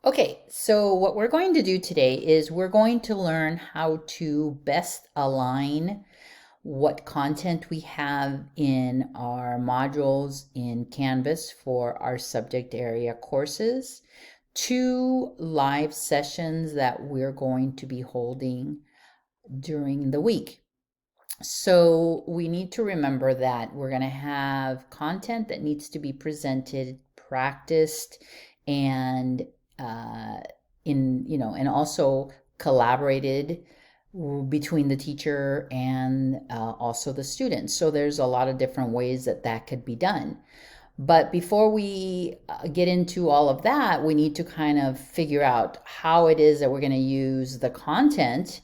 Okay, so what we're going to do today is we're going to learn how to best align what content we have in our modules in Canvas for our subject area courses to live sessions that we're going to be holding during the week. So we need to remember that we're going to have content that needs to be presented, practiced, and uh, and also collaborated between the teacher and also the students. So there's a lot of different ways that that could be done. But before we get into all of that, we need to kind of figure out how it is that we're going to use the content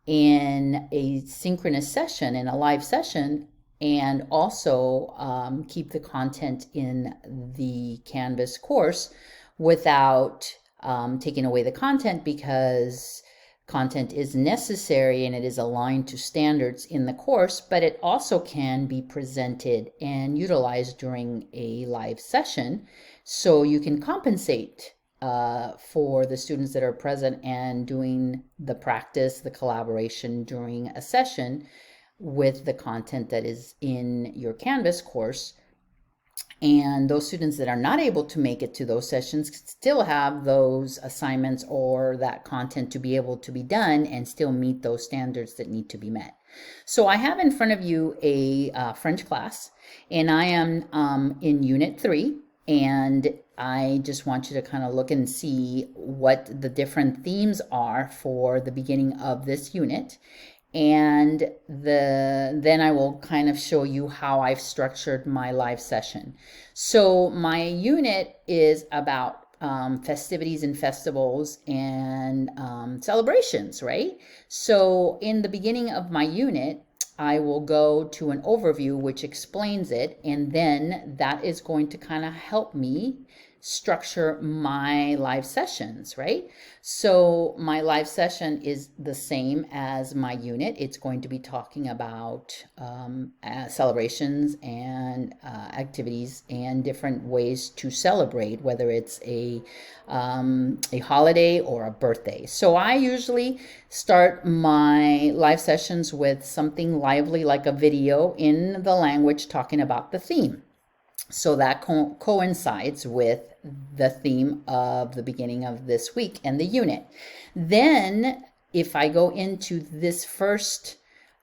in a synchronous session, in a live session, and also keep the content in the Canvas course without taking away the content, because content is necessary and it is aligned to standards in the course, but it also can be presented and utilized during a live session. So you can compensate for the students that are present and doing the practice, the collaboration during a session with the content that is in your Canvas course. And those students that are not able to make it to those sessions still have those assignments or that content to be able to be done and still meet those standards that need to be met. So I have in front of you a French class, and I am in Unit 3, and I just want you to kind of look and see what the different themes are for the beginning of this unit. And then I will kind of show you how I've structured my live session. So my unit is about festivities and festivals and celebrations, right? So in the beginning of my unit, I will go to an overview which explains it, and then that is going to kind of help me structure my live sessions, right? So my live session is the same as my unit. It's going to be talking about celebrations and activities and different ways to celebrate, whether it's a holiday or a birthday. So I usually start my live sessions with something lively like a video in the language talking about the theme. So that coincides with the theme of the beginning of this week and the unit. Then if I go into this first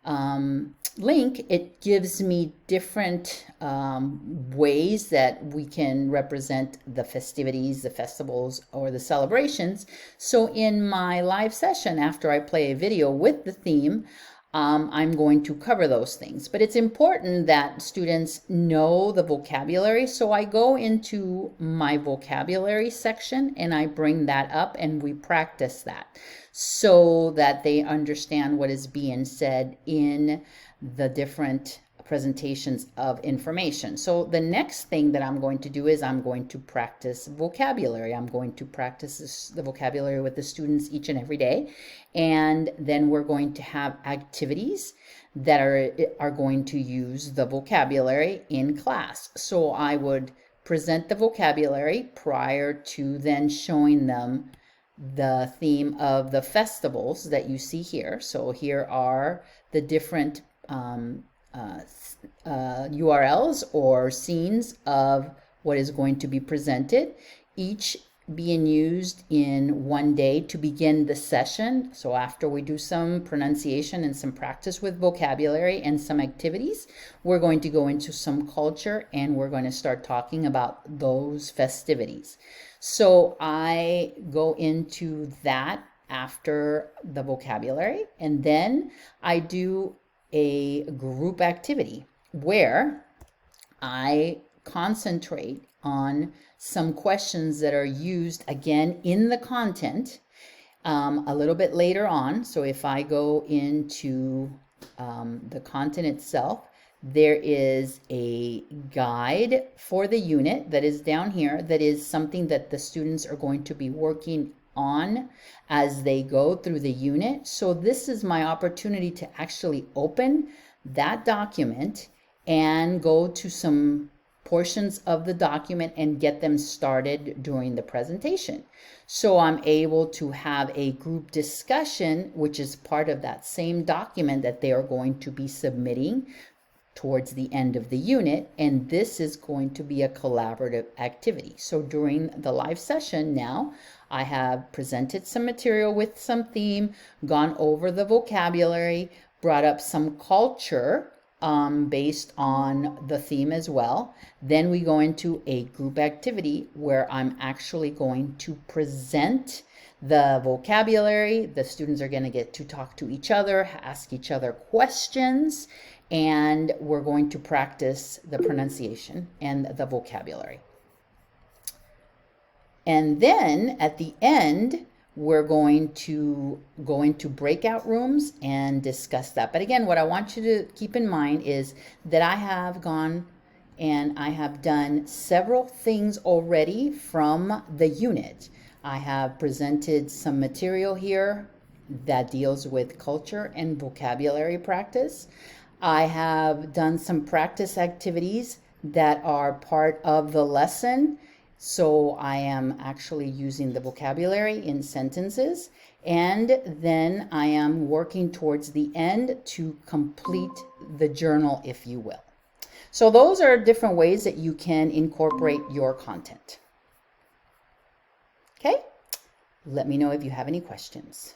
link, it gives me different ways that we can represent the festivities, the festivals, or the celebrations. So in my live session, after I play a video with the theme, I'm going to cover those things. But it's important that students know the vocabulary. So I go into my vocabulary section and I bring that up and we practice that so that they understand what is being said in the different presentations of information. So the next thing that I'm going to do is I'm going to practice vocabulary. I'm going to practice the vocabulary with the students each and every day. And then we're going to have activities that are going to use the vocabulary in class. So I would present the vocabulary prior to then showing them the theme of the festivals that you see here. So here are the different URLs or scenes of what is going to be presented, each being used in one day to begin the session. So after we do some pronunciation and some practice with vocabulary and some activities, we're going to go into some culture and we're going to start talking about those festivities. So I go into that after the vocabulary, and then I do a group activity where I concentrate on some questions that are used again in the content a little bit later on. So if I go into the content itself, there is a guide for the unit that is down here that is something that the students are going to be working on as they go through the unit. So this is my opportunity to actually open that document and go to some portions of the document and get them started during the presentation. So I'm able to have a group discussion, which is part of that same document that they are going to be submitting towards the end of the unit, and this is going to be a collaborative activity. So during the live session now, I have presented some material with some theme, gone over the vocabulary, brought up some culture based on the theme as well. Then we go into a group activity where I'm actually going to present the vocabulary. The students are going to get to talk to each other, ask each other questions, and we're going to practice the pronunciation and the vocabulary. And then at the end, we're going to go into breakout rooms and discuss that. But again, what I want you to keep in mind is that I have gone and I have done several things already from the unit. I have presented some material here that deals with culture and vocabulary practice. I have done some practice activities that are part of the lesson. So I am actually using the vocabulary in sentences. And then I am working towards the end to complete the journal, if you will. So those are different ways that you can incorporate your content. Okay? Let me know if you have any questions.